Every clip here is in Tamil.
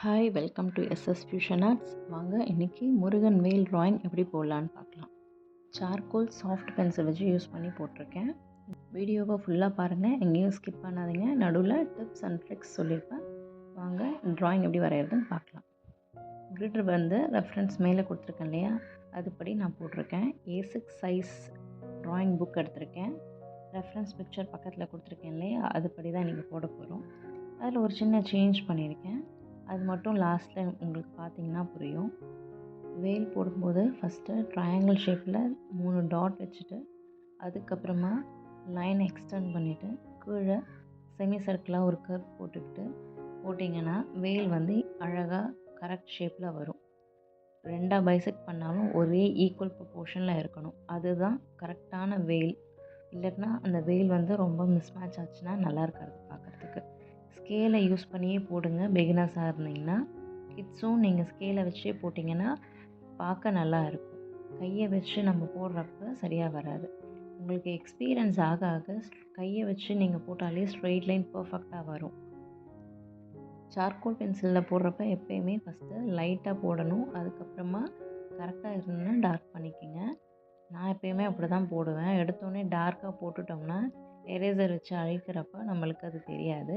Hi welcome to SS fusion arts. வாங்க இன்றைக்கி முருகன் வேல் ட்ராயிங் எப்படி போடலான்னு பார்க்கலாம். சார்கோல் சாஃப்ட் பென்சில் வச்சு யூஸ் பண்ணி போட்டிருக்கேன். வீடியோவை ஃபுல்லாக பாருங்கள், எங்கேயும் ஸ்கிப் பண்ணாதீங்க. நடுவில் டிப்ஸ் அண்ட் ட்ரிக்ஸ் சொல்லியிருப்பேன். வாங்க ட்ராயிங் எப்படி வரைகிறதுன்னு பார்க்கலாம். கிரிட் வந்து ரெஃபரன்ஸ் மேலே கொடுத்துருக்கேன் இல்லையா, அதுபடி நான் போட்டிருக்கேன். A6 சைஸ் ட்ராயிங் புக் எடுத்திருக்கேன். ரெஃபரன்ஸ் பிக்சர் பக்கத்தில் கொடுத்துருக்கேன் இல்லையா, அதுபடி தான் நீங்கள் போட போகிறோம். அதில் ஒரு சின்ன சேஞ்ச் பண்ணியிருக்கேன். அது மட்டும் லாஸ்ட்டில் உங்களுக்கு பார்த்தீங்கன்னா புரியும். வேல் போடும்போது ஃபஸ்ட்டு ட்ரையாங்கிள் ஷேப்பில் 3 டாட் வச்சுட்டு அதுக்கப்புறமா லைன் எக்ஸ்டெண்ட் பண்ணிவிட்டு கீழே செமி சர்க்கிளாக ஒரு கர்வ் போட்டுக்கிட்டு போட்டிங்கன்னா வேல் வந்து அழகாக கரெக்ட் ஷேப்பில் வரும். 2 பைசெக்ட் பண்ணாலும் ஒரே ஈக்குவல் ப்ரொப்போர்ஷனில் இருக்கணும். அதுதான் கரெக்டான வேல். இல்லைன்னா அந்த வேல் வந்து ரொம்ப மிஸ்மேட்ச் ஆச்சுன்னா நல்லா இருக்காது பார்க்குறதுக்கு. ஸ்கேலை யூஸ் பண்ணியே போடுங்க. பிகினர்ஸாக இருந்தீங்கன்னா, கிட்ஸும் நீங்கள் ஸ்கேலை வச்சே போட்டிங்கன்னா பார்க்க நல்லா இருக்கும். கையை வச்சு நம்ம போடுறப்ப சரியாக வராது. உங்களுக்கு எக்ஸ்பீரியன்ஸ் ஆக ஆக கையை வச்சு நீங்கள் போட்டாலே ஸ்ட்ரெயிட் லைன் பர்ஃபெக்டாக வரும். சார்கோல் பென்சிலில் போடுறப்ப எப்போயுமே ஃபஸ்ட்டு லைட்டாக போடணும். அதுக்கப்புறமா கரெக்டாக இருந்ததுன்னா டார்க் பண்ணிக்கோங்க. நான் எப்போயுமே அப்படி தான் போடுவேன். எடுத்தோடனே டார்க்காக போட்டுட்டோம்னா எரேசர் வச்சு அழிக்கிறப்ப நம்மளுக்கு அது தெரியாது.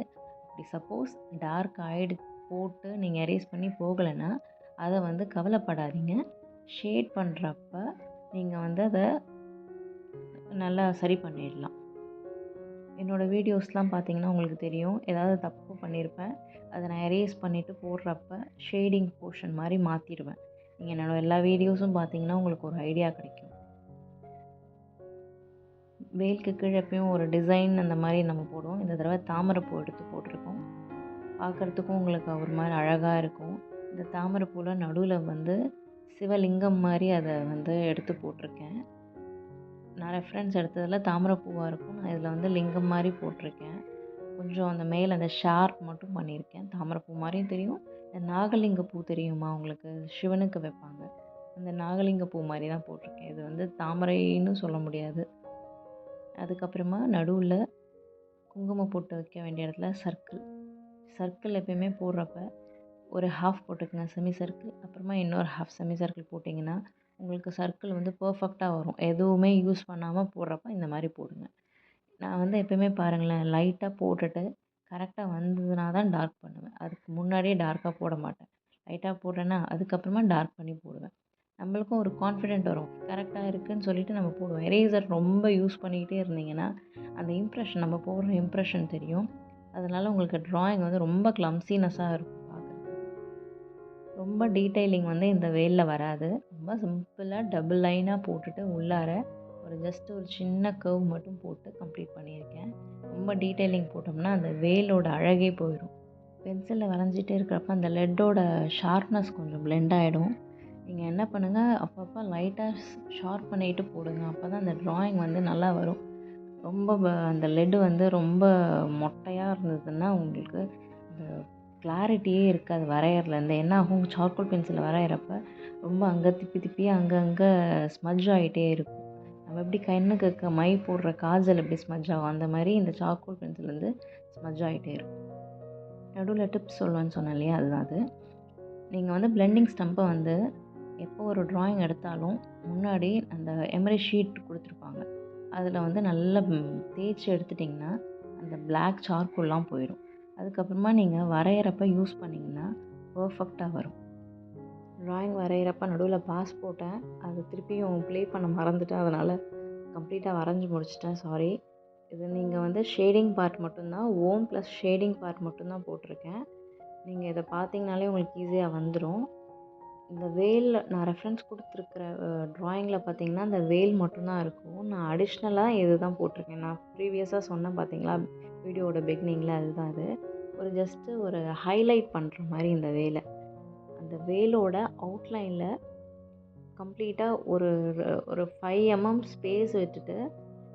அப்படி சப்போஸ் டார்க் போட்டு நீங்கள் எரேஸ் பண்ணி போகலைன்னா அதை வந்து கவலைப்படாதீங்க. ஷேட் பண்ணுறப்ப நீங்கள் வந்து அதை நல்லா சரி பண்ணிடலாம். என்னோடய வீடியோஸ்லாம் பார்த்தீங்கன்னா உங்களுக்கு தெரியும், ஏதாவது தப்பு பண்ணியிருப்பேன். அதை நான் எரேஸ் பண்ணிவிட்டு போடுறப்ப ஷேடிங் போர்ஷன் மாதிரி மாற்றிடுவேன். நீங்கள் என்னோடய எல்லா வீடியோஸும் பார்த்தீங்கன்னா உங்களுக்கு ஒரு ஐடியா கிடைக்கும். வேலுக்கு கீழே எப்பயும் ஒரு டிசைன் அந்த மாதிரி நம்ம போடுவோம். இந்த தடவை தாமரைப்பூ எடுத்து போட்டிருக்கோம். பார்க்குறதுக்கும் உங்களுக்கு ஒரு மாதிரி அழகாக இருக்கும். இந்த தாமரைப்பூவில் நடுவில் வந்து சிவலிங்கம் மாதிரி அதை வந்து எடுத்து போட்டிருக்கேன். நான் ரெஃபரன்ஸ் எடுத்ததில் தாமரைப்பூவாக இருக்கும். நான் இதில் வந்து லிங்கம் மாதிரி போட்டிருக்கேன். கொஞ்சம் அந்த மேலே அந்த ஷார்ப் மட்டும் பண்ணியிருக்கேன். தாமரைப்பூ மாதிரியும் தெரியும். இந்த நாகலிங்க பூ தெரியுமா உங்களுக்கு, சிவனுக்கு வைப்பாங்க, அந்த நாகலிங்க பூ மாதிரி தான் போட்டிருக்கேன். இது வந்து தாமரைன்னு சொல்ல முடியாது. அதுக்கப்புறமா நடுவில் குங்குமம் போட்டு வைக்க வேண்டிய இடத்துல சர்க்கிள் எப்பயுமே போடுறப்ப ஒரு ஹாஃப் போட்டுக்கங்க செமி சர்க்கிள். அப்புறமா இன்னொரு ஹாஃப் செமி சர்க்கிள் போட்டிங்கன்னா உங்களுக்கு சர்க்கிள் வந்து பர்ஃபெக்டாக வரும். எதுவுமே யூஸ் பண்ணாமல் போடுறப்ப இந்த மாதிரி போடுங்க. நான் வந்து எப்பயுமே பாருங்களேன், லைட்டாக போட்டுட்டு கரெக்டாக வந்ததுனா தான் டார்க் பண்ணுவேன். அதுக்கு முன்னாடியே டார்க்காக போட மாட்டேன். லைட்டாக போடுறேன்னா அதுக்கப்புறமா டார்க் பண்ணி போடுவேன். நம்மளுக்கும் ஒரு கான்ஃபிடென்ட் வரும், கரெக்டாக இருக்குதுன்னு சொல்லிவிட்டு நம்ம போடுவோம். எரேசர் ரொம்ப யூஸ் பண்ணிக்கிட்டே இருந்தீங்கன்னா அந்த இம்ப்ரெஷன், நம்ம போடுற இம்ப்ரெஷன் தெரியும். அதனால் உங்களுக்கு ட்ராயிங் வந்து ரொம்ப கிளம்சினஸ்ஸாக இருக்கும் பார்க்குறதுக்கு. ரொம்ப டீட்டெயிலிங் வந்து இந்த வேலில் வராது. ரொம்ப சிம்பிளாக டபுள் லைனாக போட்டுட்டு உள்ளார ஒரு சின்ன கர்வ் மட்டும் போட்டு கம்ப்ளீட் பண்ணியிருக்கேன். ரொம்ப டீட்டெயிலிங் போட்டோம்னா அந்த வேலோட அழகே போயிடும். பென்சிலில் வரைஞ்சிட்டே இருக்கிறப்ப அந்த லெட்டோட ஷார்ப்னஸ் கொஞ்சம் பிளெண்ட் ஆகிடும். நீங்கள் என்ன பண்ணுங்கள், அப்பப்போ லைட்டாக ஷார்ப் பண்ணிவிட்டு போடுங்க. அப்போ தான் அந்த ட்ராயிங் வந்து நல்லா வரும். ரொம்ப அந்த லெட்டு வந்து ரொம்ப மொட்டையாக இருந்ததுன்னா உங்களுக்கு அந்த கிளாரிட்டியே இருக்காது வரைகிறதுலேருந்து. என்ன ஆகும், சார்கோல் பென்சிலில் வரைகிறப்ப ரொம்ப அங்கே திப்பி அங்கங்கே ஸ்மஜ் ஆகிட்டே இருக்கும். நம்ம எப்படி கண்ணுக்கு மை போடுற காஜல் எப்படி ஸ்மஜ் ஆகும், அந்த மாதிரி இந்த சார்கோல் பென்சில் வந்து ஸ்மஜ் ஆகிட்டே இருக்கும். நடுவில் டிப்ஸ் சொல்லுவேன்னு சொன்னேன் இல்லையா, அதுதான் அது. நீங்கள் வந்து பிளெண்டிங் ஸ்டம்பை வந்து எப்போ ஒரு ட்ராயிங் எடுத்தாலும் முன்னாடி அந்த எமரி ஷீட் கொடுத்துருப்பாங்க, அதில் வந்து நல்லா தேய்ச்சி எடுத்துட்டிங்கன்னா அந்த பிளாக் சார்கோல்லாம் போயிடும். அதுக்கப்புறமா நீங்கள் வரைகிறப்ப யூஸ் பண்ணிங்கன்னா பர்ஃபெக்டாக வரும். ட்ராயிங் வரைகிறப்ப நடுவில் பாஸ் போட்டேன், அது திருப்பியும் ப்ளே பண்ண மறந்துட்டேன். அதனால் கம்ப்ளீட்டாக வரைஞ்சி முடிச்சிட்டேன், சாரி. இது நீங்கள் வந்து ஷேடிங் பார்ட் மட்டும்தான், ஓம் ப்ளஸ் ஷேடிங் பார்ட் மட்டும்தான் போட்டிருக்கேன். நீங்கள் இதை பார்த்தீங்கனாலே உங்களுக்கு ஈஸியாக வந்துடும். இந்த வேலில் நான் ரெஃபரன்ஸ் கொடுத்துருக்குற ட்ராயிங்கில் பார்த்தீங்கன்னா அந்த வேல் மட்டும்தான் இருக்கும். நான் அடிஷ்னலாக இது தான் போட்டிருக்கேன். நான் ப்ரீவியஸாக சொன்னேன் பார்த்தீங்களா வீடியோவோட பிகினிங்கில், அதுதான் அது. ஒரு ஹைலைட் பண்ணுற மாதிரி இந்த வேலை, அந்த வேலோட அவுட்லைனில் கம்ப்ளீட்டாக ஒரு 5 mm ஸ்பேஸ் விட்டுட்டு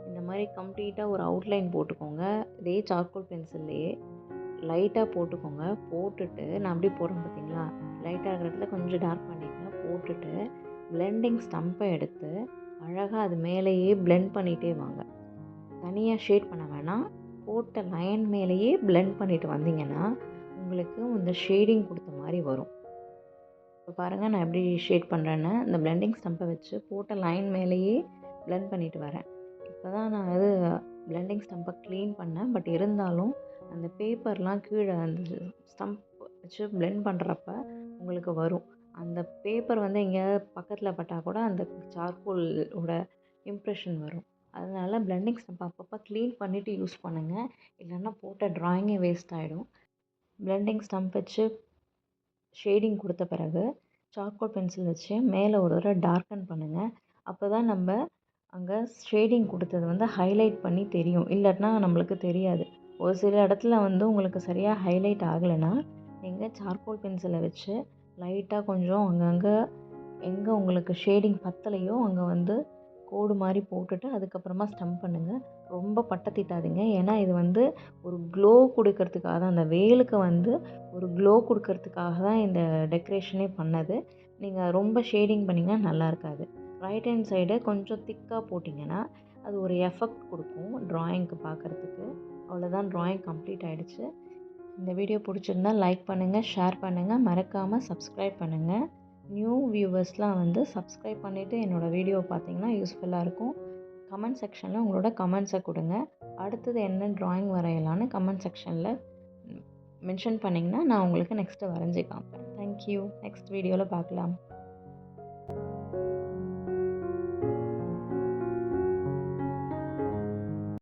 இந்த மாதிரி கம்ப்ளீட்டாக ஒரு அவுட்லைன் போட்டுக்கோங்க. இதே சார்கோல் பென்சில்லையே லைட்டாக போட்டுக்கோங்க. போட்டுட்டு நான் அப்படி போடுறேன் பார்த்தீங்களா, லைட்டாக இருக்கிற இடத்துல கொஞ்சம் டார்க் பண்ணிக்கங்க. போட்டுட்டு பிளெண்டிங் ஸ்டம்பை எடுத்து அழகாக அது மேலேயே பிளெண்ட் பண்ணிகிட்டே வாங்க. தனியாக ஷேட் பண்ண வேணாம், போட்ட லைன் மேலேயே பிளெண்ட் பண்ணிட்டு வந்தீங்கன்னா உங்களுக்கு இந்த ஷேடிங் கொடுத்த மாதிரி மாதிரி வரும். இப்போ பாருங்கள் நான் எப்படி ஷேட் பண்ணுறேன்னு. இந்த பிளெண்டிங் ஸ்டம்பை வச்சு போட்ட லைன் மேலேயே பிளெண்ட் பண்ணிட்டு வரேன். இப்போ தான் நான் பிளெண்டிங் ஸ்டம்பை க்ளீன் பண்ணேன். பட் இருந்தாலும் அந்த பேப்பர்லாம் கீழே அந்த ஸ்டம்ப் வச்சு பிளெண்ட் பண்ணுறப்ப உங்களுக்கு வரும். அந்த பேப்பர் வந்து எங்கேயாவது பக்கத்தில் பட்டால் கூட அந்த சார்கோலோட இம்ப்ரெஷன் வரும். அதனால் பிளெண்டிங் ஸ்டம்ப் அப்பப்போ க்ளீன் பண்ணிவிட்டு யூஸ் பண்ணுங்கள். இல்லைன்னா போட்ட ட்ராயிங்கே வேஸ்ட் ஆகிடும். பிளெண்டிங் ஸ்டம்ப் வச்சு ஷேடிங் கொடுத்த பிறகு சார்கோல் பென்சில் வச்சு மேலே ஒரு தடவை டார்க்கன் பண்ணுங்கள். அப்போ தான் நம்ம அங்கே ஷேடிங் கொடுத்தது வந்து ஹைலைட் பண்ணி தெரியும். இல்லாட்டினா நம்மளுக்கு தெரியாது. ஒரு சில இடத்துல வந்து உங்களுக்கு சரியாக ஹைலைட் ஆகலைன்னா நீங்கள் சார்கோல் பென்சிலை வச்சு லைட்டாக கொஞ்சம் அங்கங்கே எங்கே உங்களுக்கு ஷேடிங் பத்தலையோ அங்கே வந்து கோடு மாதிரி போட்டுட்டு அதுக்கப்புறமா ஸ்டம்ப் பண்ணுங்கள். ரொம்ப பட்டை தீட்டாதீங்க. ஏன்னா இது வந்து ஒரு க்ளோ கொடுக்கறதுக்காக தான், அந்த வேலுக்கு வந்து ஒரு க்ளோ கொடுக்கறதுக்காக தான் இந்த டெக்கரேஷனே பண்ணது. நீங்கள் ரொம்ப ஷேடிங் பண்ணிங்கன்னா நல்லா இருக்காது. ரைட் ஹேண்ட் சைடு கொஞ்சம் திக்காக போட்டிங்கன்னா அது ஒரு எஃபெக்ட் கொடுக்கும் ட்ராயிங்க்கு பார்க்குறதுக்கு. அவ்வளோதான், ட்ராயிங் கம்ப்ளீட் ஆகிடுச்சு. இந்த வீடியோ பிடிச்சிருந்தா லைக் பண்ணுங்கள், ஷேர் பண்ணுங்கள், மறக்காமல் சப்ஸ்கிரைப் பண்ணுங்கள். நியூ வியூவர்ஸ்லாம் வந்து சப்ஸ்கிரைப் பண்ணிவிட்டு என்னோடய வீடியோ பார்த்தீங்கன்னா யூஸ்ஃபுல்லாக இருக்கும். கமெண்ட் செக்ஷனில் உங்களோட கமெண்ட்ஸை கொடுங்க. அடுத்தது என்ன ட்ராயிங் வரையலான்னு கமெண்ட் செக்ஷனில் மென்ஷன் பண்ணிங்கன்னா நான் உங்களுக்கு நெக்ஸ்ட்டு வரைஞ்சி காமிப்பேன். தேங்க்யூ. நெக்ஸ்ட் வீடியோவில் பார்க்கலாம்.